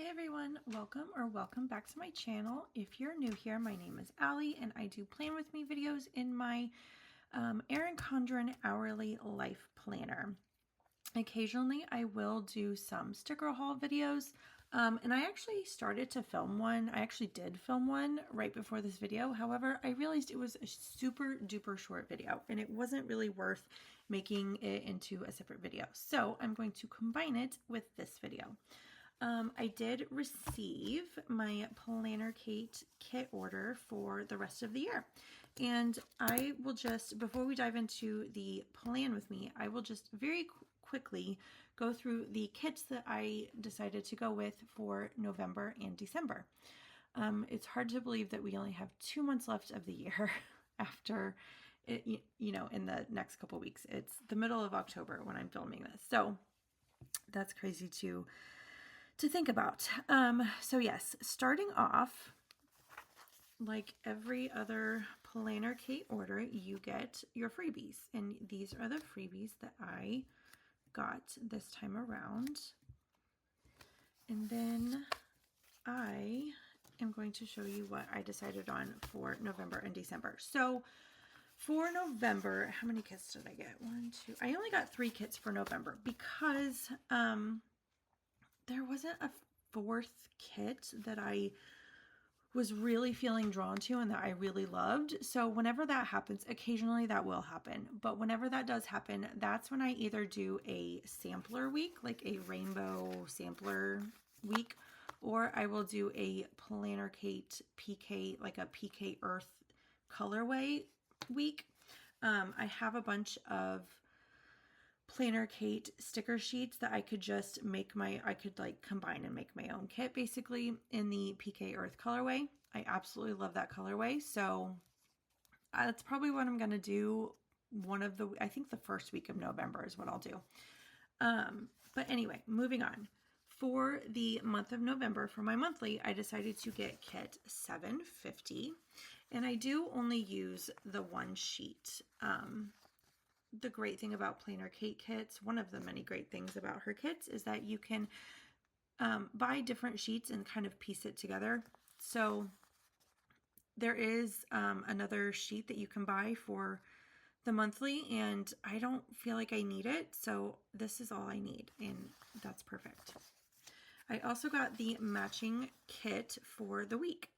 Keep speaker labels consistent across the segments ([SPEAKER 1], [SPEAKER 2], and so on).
[SPEAKER 1] Hey everyone, welcome back to my channel. If you're new here, my name is Allie and I do plan with me videos in my Erin Condren hourly life planner. Occasionally I will do some sticker haul videos and I actually started to film one. I actually did film one right before this video. However, I realized it was a super duper short video and it wasn't really worth making it into a separate video. So I'm going to combine it with this video. I did receive my PlannerKate kit order for the rest of the year. And I will just, before we dive into the plan with me, I will just very quickly go through the kits that I decided to go with for November and December. It's hard to believe that we only have 2 months left of the year after it, in the next couple weeks. It's the middle of October when I'm filming this. So that's crazy to think about. So yes, starting off, like every other PlannerKate order, you get your freebies. And these are the freebies that I got this time around. And then I am going to show you what I decided on for November and December. So for November, how many kits did I get? 1, 2, I only got 3 kits for November because, there wasn't a 4th kit that I was really feeling drawn to and that I really loved. So whenever that happens, occasionally that will happen. But whenever that does happen, that's when I either do a sampler week, like a rainbow sampler week, or I will do a PlannerKate PK, like a PK Earth colorway week. I have a bunch of PlannerKate sticker sheets that I could just I could like combine and make my own kit basically in the PK Earth colorway. I absolutely love that colorway. So that's probably what I'm going to do. I think the first week of November is what I'll do. But anyway, moving on. For the month of November, for my monthly, I decided to get kit 750. And I do only use the one sheet. The great thing about PlannerKate kits, one of the many great things about her kits, is that you can buy different sheets and kind of piece it together. So there is another sheet that you can buy for the monthly, and I don't feel like I need it, so this is all I need, and that's perfect. I also got the matching kit for the week,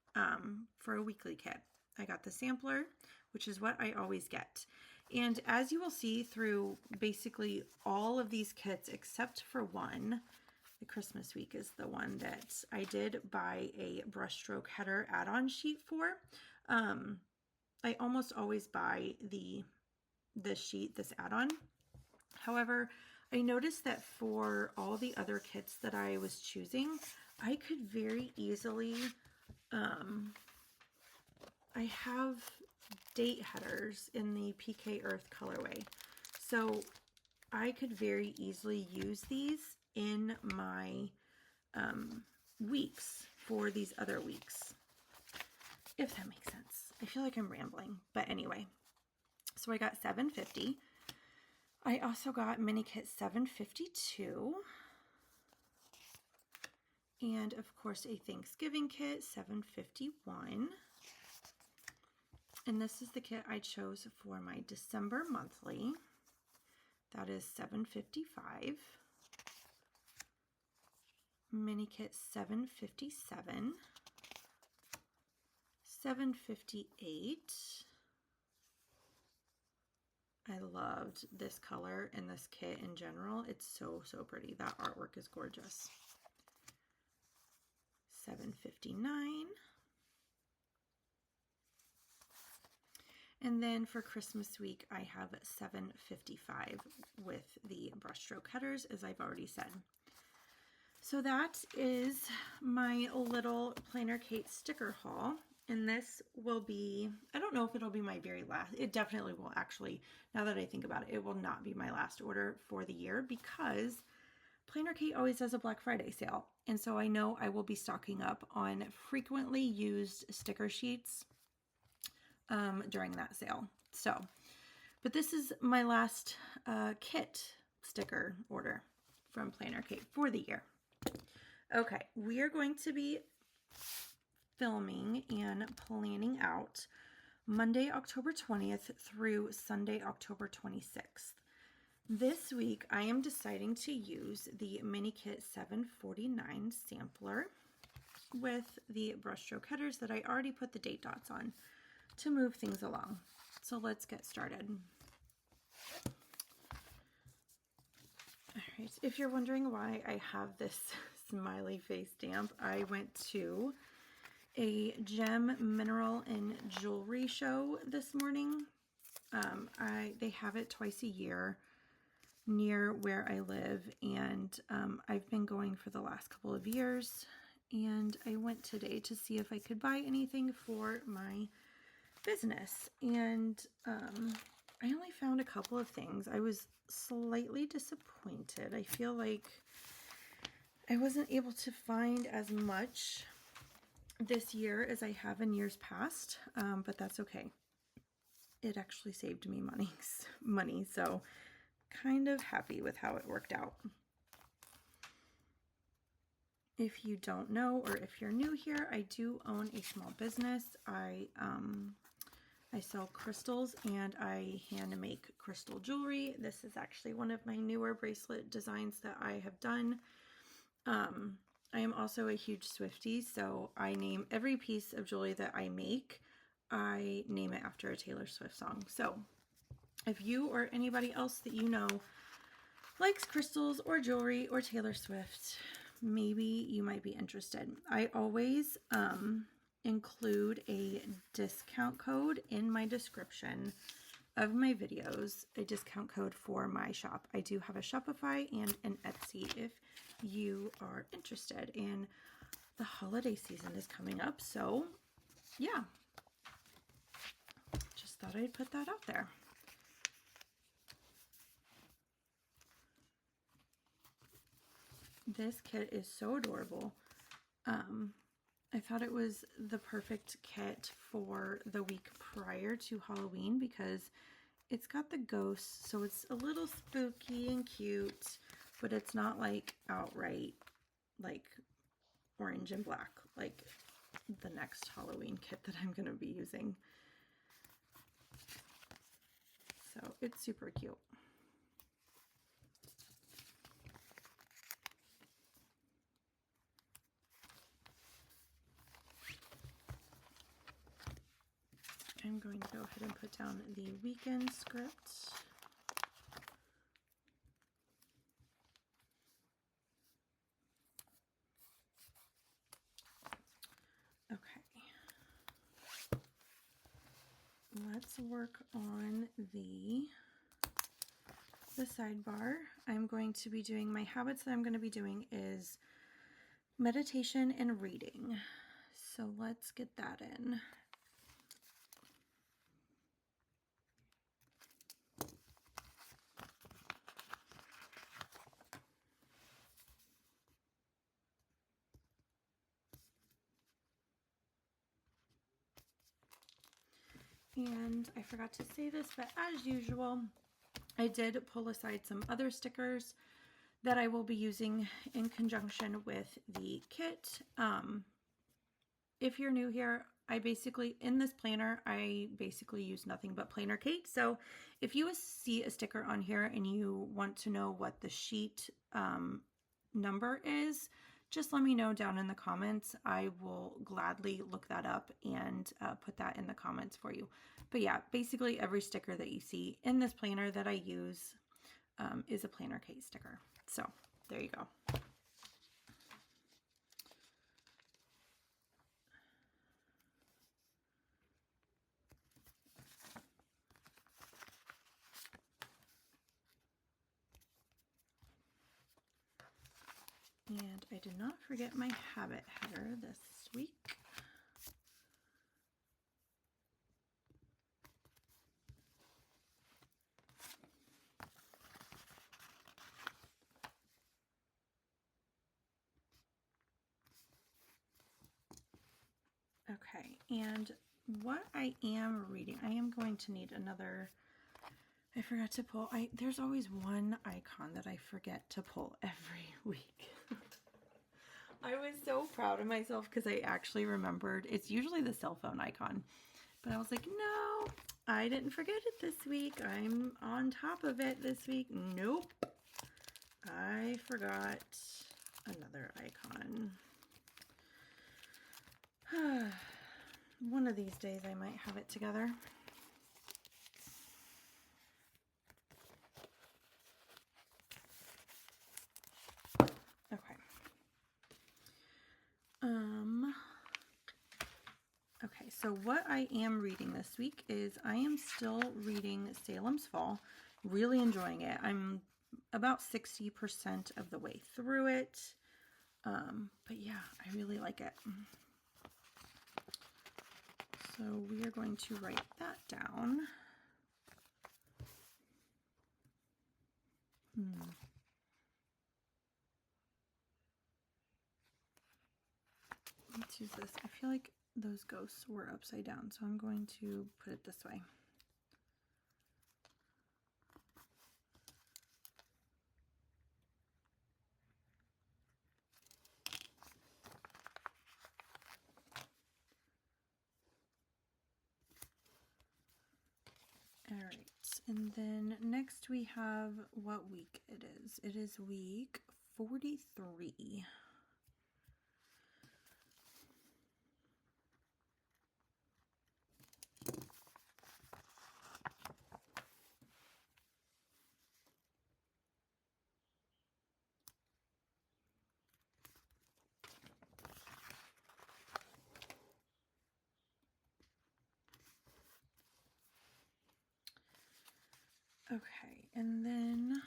[SPEAKER 1] for a weekly kit. I got the sampler, which is what I always get. And as you will see through basically all of these kits, except for one, the Christmas week is the one that I did buy a brushstroke header add-on sheet for. I almost always buy this sheet, this add-on. However, I noticed that for all the other kits that I was choosing, I could very easily, I have date headers in the PK Earth colorway. So I could very easily use these in my weeks for these other weeks, if that makes sense. I feel like I'm rambling, but anyway. So I got 750. I also got mini kit 752. And of course a Thanksgiving kit 751. And this is the kit I chose for my December monthly. That is 755. Mini kit 757. 758. I loved this color and this kit in general. It's so pretty. That artwork is gorgeous. 759. And then for Christmas week, I have 755 with the brushstroke headers, as I've already said. So that is my little PlannerKate sticker haul. And this will be, I don't know if it'll be my very last. It definitely will actually, now that I think about it, it will not be my last order for the year because PlannerKate always does a Black Friday sale. And so I know I will be stocking up on frequently used sticker sheets during that sale. So, but this is my last kit sticker order from PlannerKate for the year. Okay, we are going to be filming and planning out Monday, October 20th through Sunday, October 26th. This week, I am deciding to use the PlannerKate 749 sampler with the brushstroke headers that I already put the date dots on to move things along. So let's get started. All right, if you're wondering why I have this smiley face stamp, I went to a gem, mineral, and jewelry show this morning. They have it twice a year near where I live, and I've been going for the last couple of years, and I went today to see if I could buy anything for my business, and I only found a couple of things. I was slightly disappointed. I feel like I wasn't able to find as much this year as I have in years past, but that's okay. It actually saved me money, so kind of happy with how it worked out. If you don't know, or if you're new here, I do own a small business. I sell crystals and I hand make crystal jewelry. This is actually one of my newer bracelet designs that I have done. I am also a huge Swiftie, so I name every piece of jewelry that I make, I name it after a Taylor Swift song. So if you or anybody else that you know likes crystals or jewelry or Taylor Swift, maybe you might be interested. I always include a discount code in my description of my videos, a discount code for my shop. I do have a Shopify and an Etsy if you are interested, and the holiday season is coming up, so yeah, just thought I'd put that out there. This kit is so adorable. I thought it was the perfect kit for the week prior to Halloween because it's got the ghosts, so it's a little spooky and cute, but it's not like outright like orange and black like the next Halloween kit that I'm going to be using. So it's super cute. I'm going to go ahead and put down the weekend script. Okay. Let's work on the sidebar. I'm going to be doing, my habits that I'm going to be doing is meditation and reading. So let's get that in. And I forgot to say this, but as usual, I did pull aside some other stickers that I will be using in conjunction with the kit. If you're new here, in this planner, I basically use nothing but PlannerKate. So if you see a sticker on here and you want to know what the sheet number is, just let me know down in the comments. I will gladly look that up and put that in the comments for you. But yeah, basically every sticker that you see in this planner that I use is a PlannerKate sticker. So there you go. And I did not forget my habit header this week. Okay, and what I am reading, I am going to need another, I forgot to pull, there's always one icon that I forget to pull every week. I was so proud of myself because I actually remembered. It's usually the cell phone icon. But I was like, no, I didn't forget it this week. I'm on top of it this week. Nope. I forgot another icon. One of these days I might have it together. Okay. Okay, so what I am reading this week is I am still reading Salem's Fall. Really enjoying it. I'm about 60% of the way through it. But yeah, I really like it. So we are going to write that down. Let's use this. I feel like those ghosts were upside down, so I'm going to put it this way. All right, and then next we have what week it is. It is week 43. Okay, and then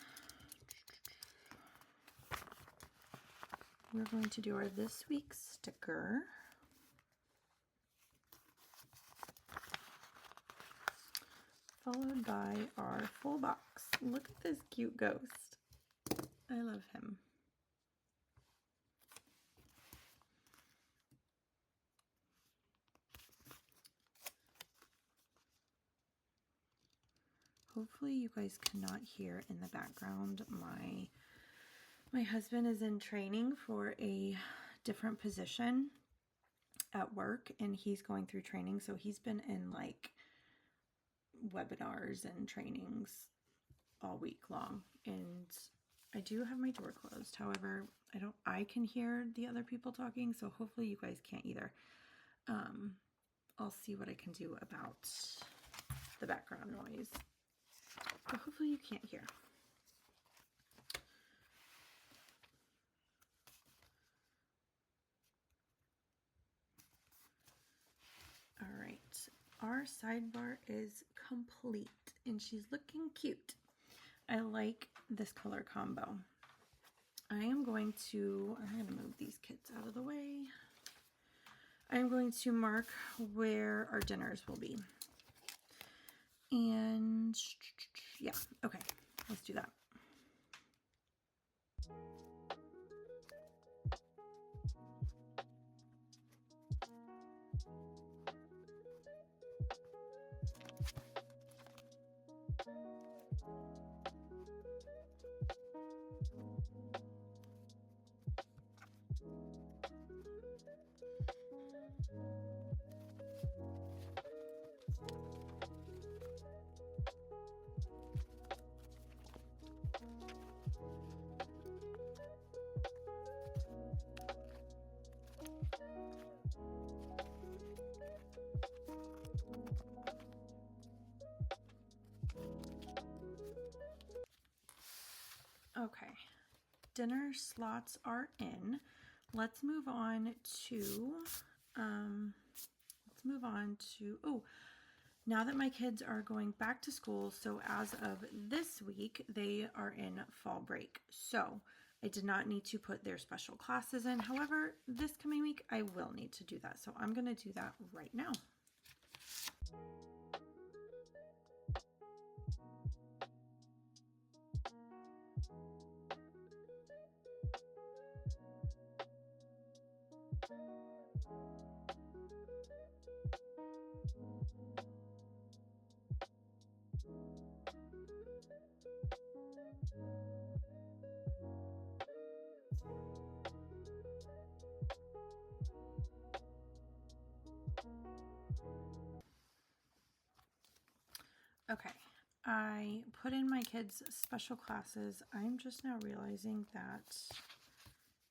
[SPEAKER 1] we're going to do our this week's sticker. Followed by our full box. Look at this cute ghost. I love him. Hopefully you guys cannot hear in the background. My husband is in training for a different position at work, and he's going through training, so he's been in like webinars and trainings all week long, and I do have my door closed. However, I can hear the other people talking, so hopefully you guys can't either. I'll see what I can do about the background noise, but hopefully you can't hear. All right, our sidebar is complete and she's looking cute. I like this color combo. I'm going to move these kits out of the way. I'm going to mark where our dinners will be. And yeah, okay, let's do that. Okay, dinner slots are in. Let's move on to, oh, now that my kids are going back to school, so as of this week, they are in fall break. So I did not need to put their special classes in. However, this coming week, I will need to do that. So I'm going to do that right now. Okay, I put in my kids' special classes. I'm just now realizing that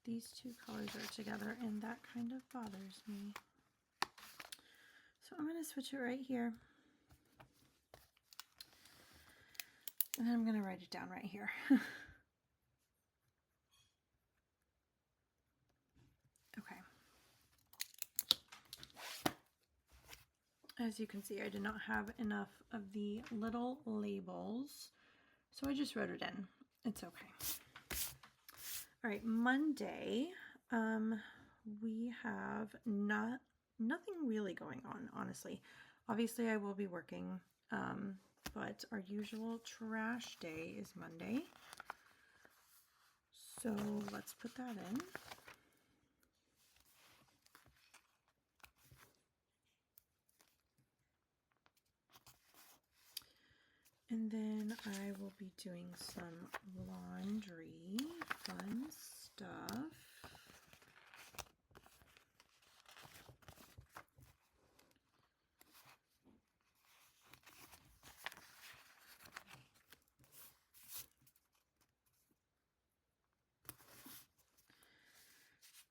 [SPEAKER 1] these two colors are together, and that kind of bothers me. So I'm going to switch it right here. And then I'm going to write it down right here. Okay. As you can see, I did not have enough of the little labels, so I just wrote it in. It's okay. All right, Monday, we have nothing really going on, honestly. Obviously, I will be working, but our usual trash day is Monday. So let's put that in. And then I will be doing some laundry, fun stuff.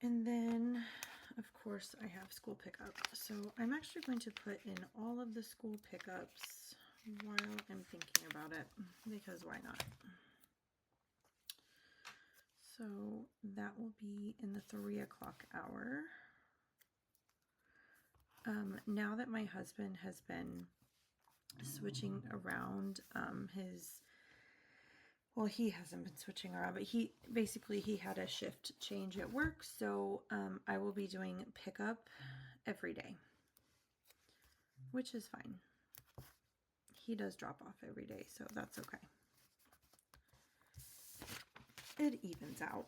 [SPEAKER 1] And then, of course, I have school pickup. So I'm actually going to put in all of the school pickups while I'm thinking about it, because why not? So that will be in the 3 o'clock hour. Now that my husband has been switching around well, he hasn't been switching around, but he had a shift change at work, so I will be doing pickup every day, which is fine. He does drop off every day, so that's okay. It evens out.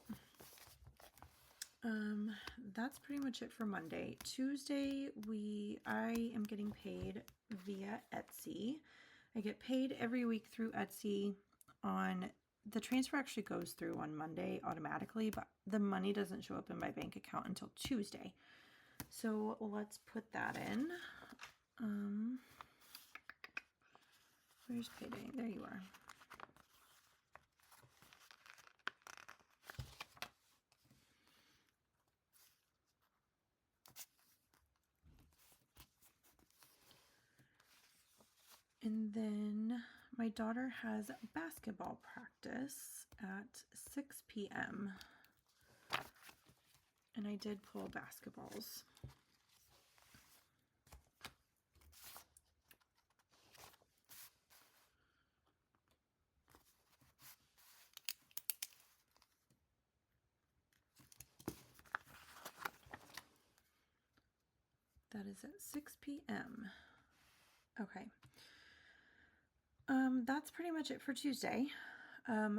[SPEAKER 1] That's pretty much it for Monday. Tuesday, I am getting paid via Etsy. I get paid every week through Etsy. The transfer actually goes through on Monday automatically, but the money doesn't show up in my bank account until Tuesday. So let's put that in. Where's payday? There you are. And then my daughter has basketball practice at 6 p.m. And I did pull basketballs. That is at 6 p.m. Okay. That's pretty much it for Tuesday.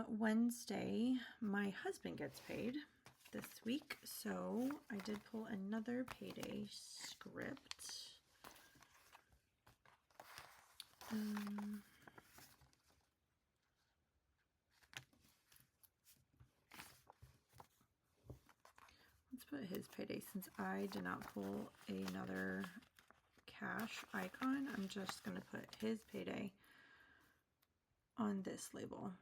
[SPEAKER 1] Wednesday, my husband gets paid this week, so I did pull another payday script. Let's put his payday, since I did not pull another cash icon. I'm just going to put his payday on this label.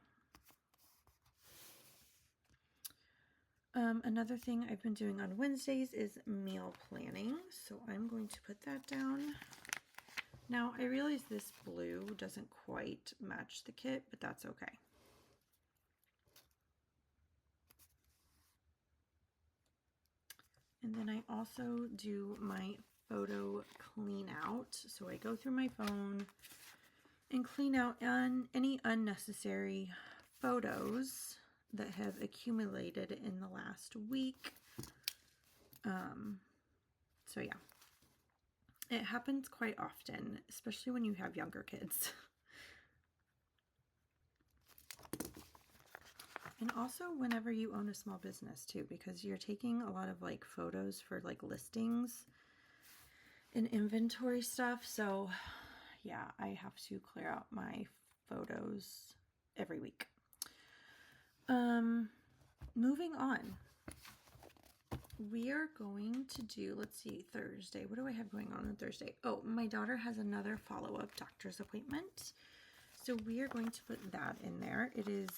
[SPEAKER 1] Another thing I've been doing on Wednesdays is meal planning, so I'm going to put that down. Now, I realize this blue doesn't quite match the kit, but that's okay. And then I also do my photo clean out. So I go through my phone and clean out any unnecessary photos that have accumulated in the last week. So yeah, it happens quite often, especially when you have younger kids. And also whenever you own a small business too, because you're taking a lot of like photos for like listings and inventory stuff. So yeah, I have to clear out my photos every week. Moving on. We are going to do, let's see, Thursday. What do I have going on Thursday? Oh, my daughter has another follow-up doctor's appointment. So we are going to put that in there. It is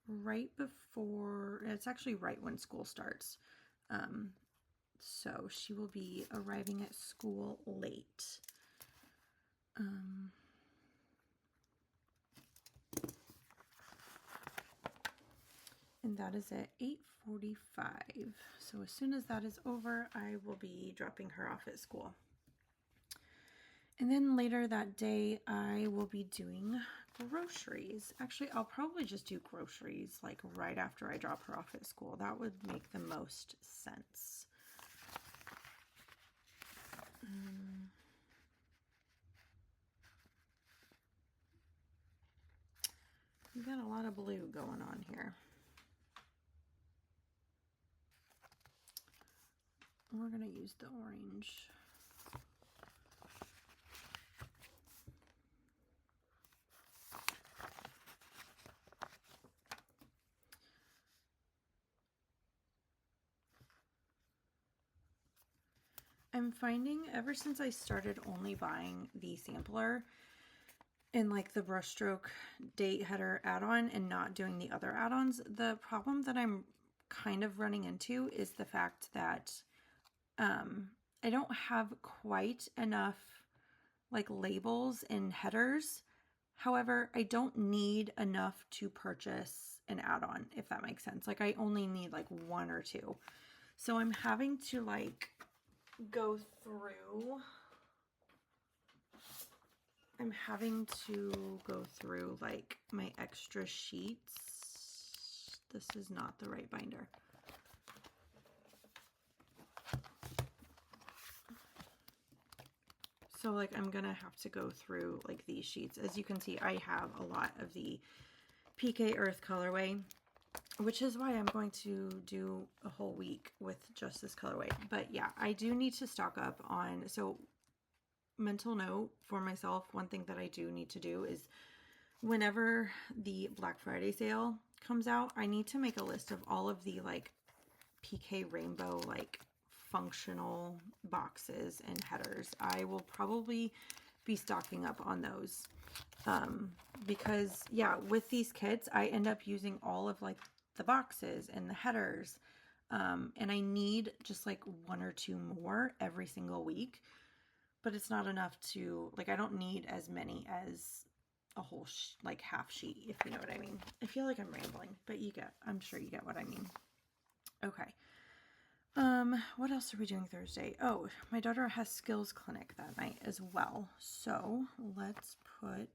[SPEAKER 1] right before, it's actually right when school starts. So she will be arriving at school late. And that is at 8:45. So as soon as that is over, I will be dropping her off at school. And then later that day, I will be doing groceries. Actually, I'll probably just do groceries like right after I drop her off at school. That would make the most sense. We've got a lot of blue going on here. We're going to use the orange. I'm finding ever since I started only buying the sampler and like the brushstroke date header add-on and not doing the other add-ons, the problem that I'm kind of running into is the fact that I don't have quite enough like labels and headers. However, I don't need enough to purchase an add-on, if that makes sense. Like I only need like one or two. So I'm having to like go through like my extra sheets. This is not the right binder. So like I'm gonna have to go through like these sheets. As you can see, I have a lot of the PK Earth colorway, which is why I'm going to do a whole week with just this colorway. But yeah, I do need to stock up on, so mental note for myself, one thing that I do need to do is whenever the Black Friday sale comes out, I need to make a list of all of the like PK Rainbow like functional boxes and headers. I will probably be stocking up on those because yeah, with these kits I end up using all of like the boxes and the headers, and I need just like one or two more every single week, but it's not enough to like, I don't need as many as a whole like half sheet, if you know what I mean. I feel like I'm rambling, but I'm sure you get what I mean. Okay. What else are we doing Thursday? Oh, my daughter has skills clinic that night as well. So let's put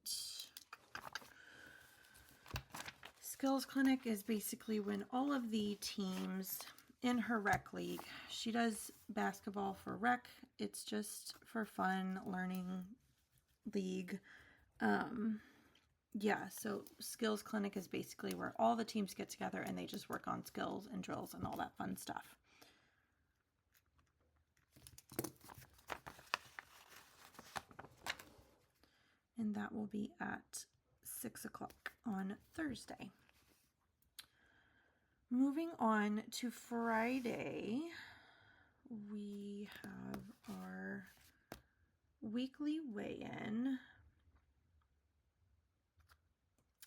[SPEAKER 1] skills clinic is basically when all of the teams in her rec league, she does basketball for rec. It's just for fun, learning league. Yeah, so skills clinic is basically where all the teams get together and they just work on skills and drills and all that fun stuff. And that will be at 6 o'clock on Thursday. Moving on to Friday, we have our weekly weigh-in.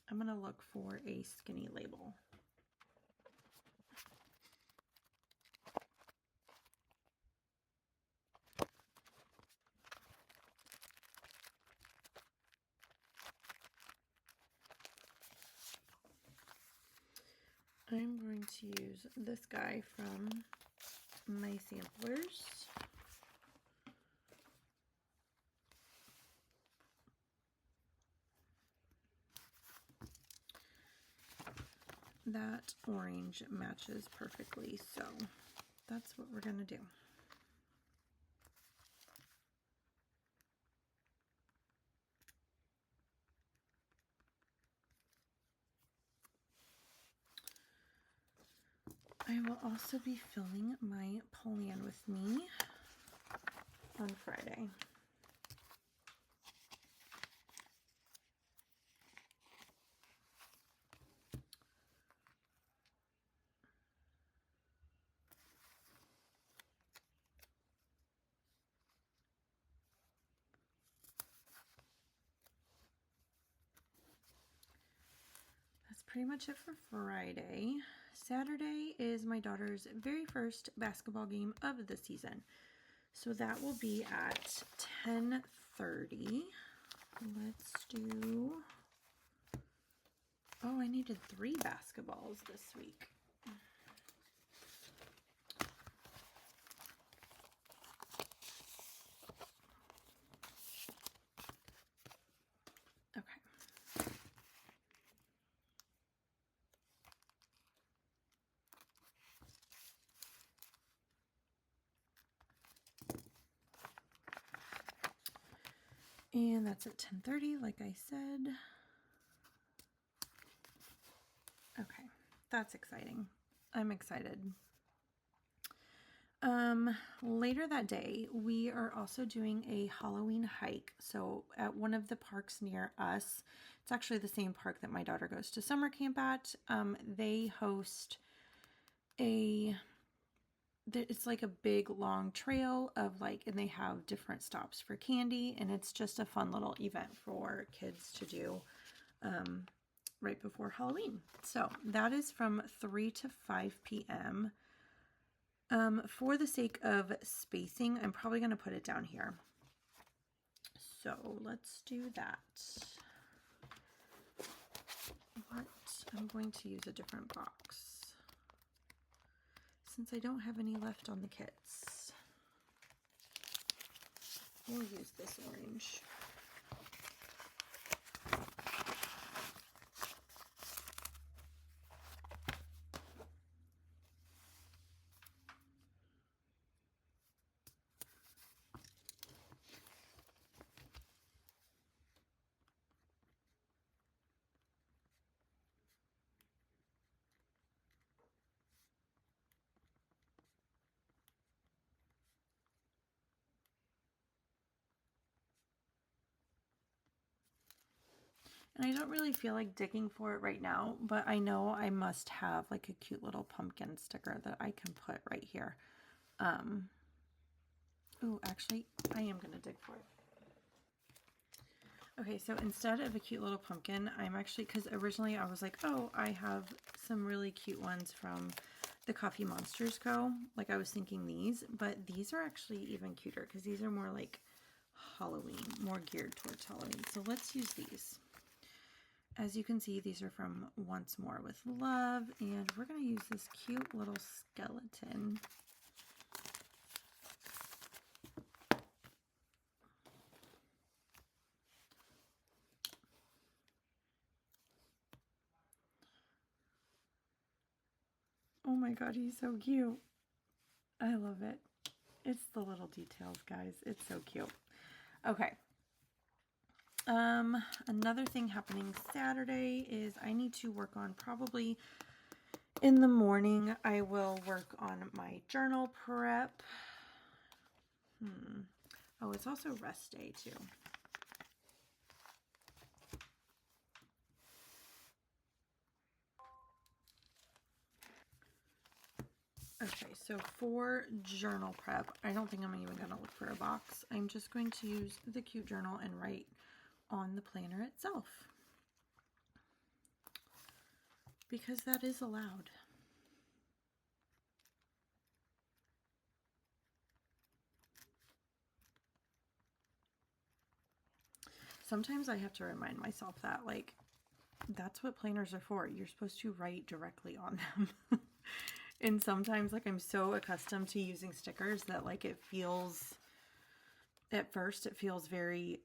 [SPEAKER 1] I'm going to look for a skinny label. I'm going to use this guy from my samplers. That orange matches perfectly, so that's what we're going to do. I will also be filming my plan with me on Friday. pretty much it for Friday. Saturday is my daughter's very first basketball game of the season. So that will be at 10:30. Let's do... Oh, I needed 3 basketballs this week. Okay. And that's at 10:30, like I said. Okay, that's exciting. I'm excited. Later that day, we are also doing a Halloween hike. So at one of the parks near us, it's actually the same park that my daughter goes to summer camp at. They host it's like a big long trail of like, and they have different stops for candy, and it's just a fun little event for kids to do right before Halloween. So that is from 3 to 5 p.m. For the sake of spacing, I'm probably going to put it down here. So let's do that. I'm going to use a different box since I don't have any left on the kits. We'll use this orange. And I don't really feel like digging for it right now, but I know I must have like a cute little pumpkin sticker that I can put right here. Oh, actually, I am going to dig for it. Okay, so instead of a cute little pumpkin, I'm actually, because originally I was like, oh, I have some really cute ones from the Coffee Monsters Co. Like I was thinking these, but these are actually even cuter because these are more like Halloween, more geared towards Halloween. So let's use these. As you can see, these are from Once More with Love, and we're going to use this cute little skeleton. Oh my god, he's so cute. I love it. It's the little details, guys. It's so cute. Okay. Another thing happening Saturday is I need to work on, probably in the morning, I will work on my journal prep. Oh, it's also rest day too. Okay, so for journal prep, I don't think I'm even going to look for a box. I'm just going to use the cute journal and write on the planner itself, because that is allowed. Sometimes I have to remind myself that, like, that's what planners are for. You're supposed to write directly on them. And sometimes, like, I'm so accustomed to using stickers that, like, it feels, at first, it feels very,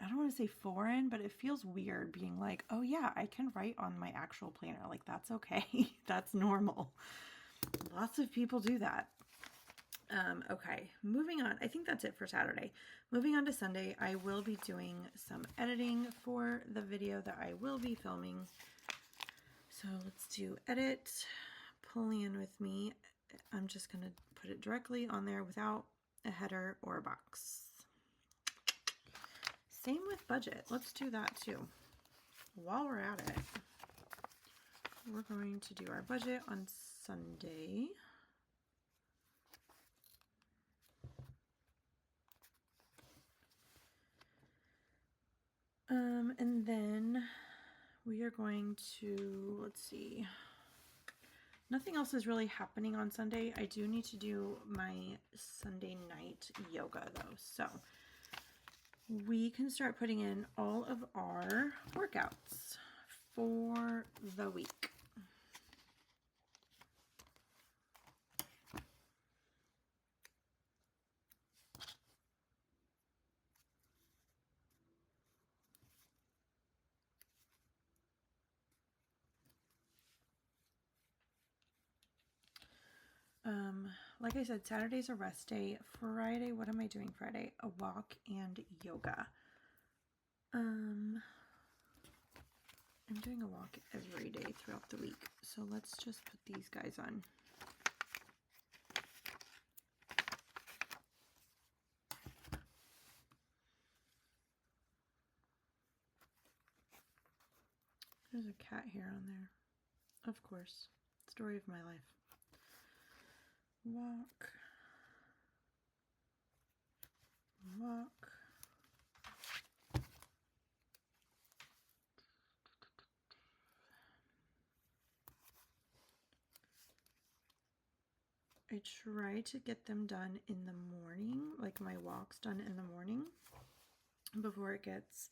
[SPEAKER 1] I don't want to say foreign, but it feels weird being like, oh yeah, I can write on my actual planner. Like, that's okay. That's normal. Lots of people do that. Okay, moving on. I think that's it for Saturday. Moving on to Sunday, I will be doing some editing for the video that I will be filming. So let's do edit, plan with me. I'm just going to put it directly on there without a header or a box. Same with budget. Let's do that too. While we're at it, we're going to do our budget on Sunday. And then we are going to, let's see, nothing else is really happening on Sunday. I do need to do my Sunday night yoga though, so we can start putting in all of our workouts for the week. Like I said, Saturday's a rest day. Friday, what am I doing Friday? A walk and yoga. I'm doing a walk every day throughout the week. So let's just put these guys on. There's a cat hair on there. Of course. Story of my life. Walk. Walk. I try to get them done in the morning, like my walks done in the morning before it gets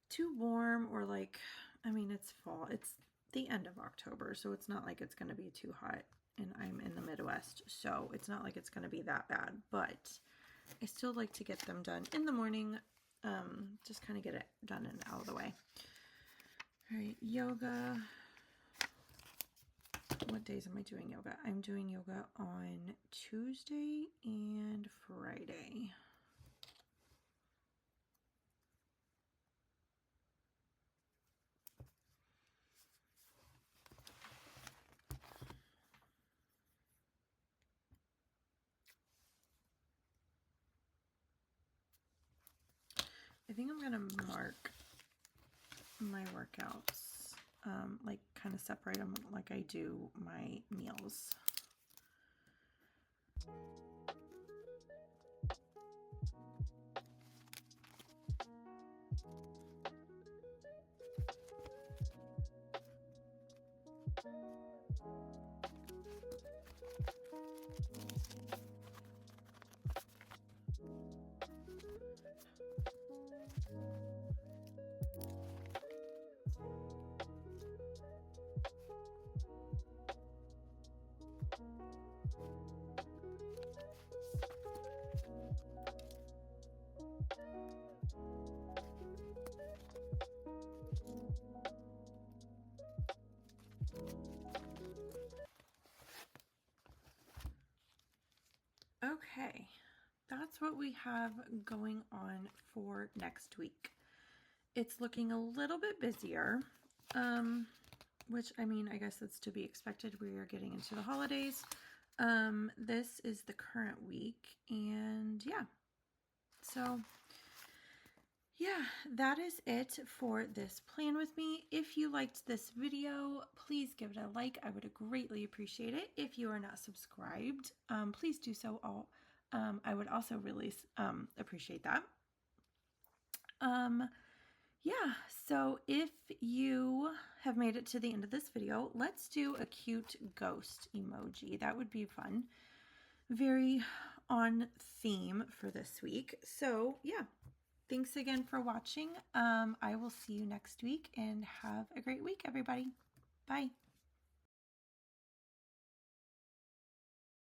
[SPEAKER 1] too warm or like, I mean, it's fall. It's the end of October, so it's not like it's going to be too hot, and I'm in the Midwest, so it's not like it's going to be that bad, but I still like to get them done in the morning, just kind of get it done and out of the way. All right, yoga. What days am I doing yoga? I'm doing yoga on Tuesday and Friday. I think I'm going to mark my workouts, like kind of separate them like I do my meals. Okay, that's what we have going on for next week. It's looking a little bit busier, which, I mean, I guess that's to be expected. We are getting into the holidays. This is the current week, and yeah, so yeah, that is it for this plan with me. If you liked this video, please give it a like. I would greatly appreciate it. If you are not subscribed, please do so. I would also really appreciate that. Yeah, so if you have made it to the end of this video, let's do a cute ghost emoji. That would be fun. Very on theme for this week. So yeah, thanks again for watching. I will see you next week, and have a great week, everybody. Bye.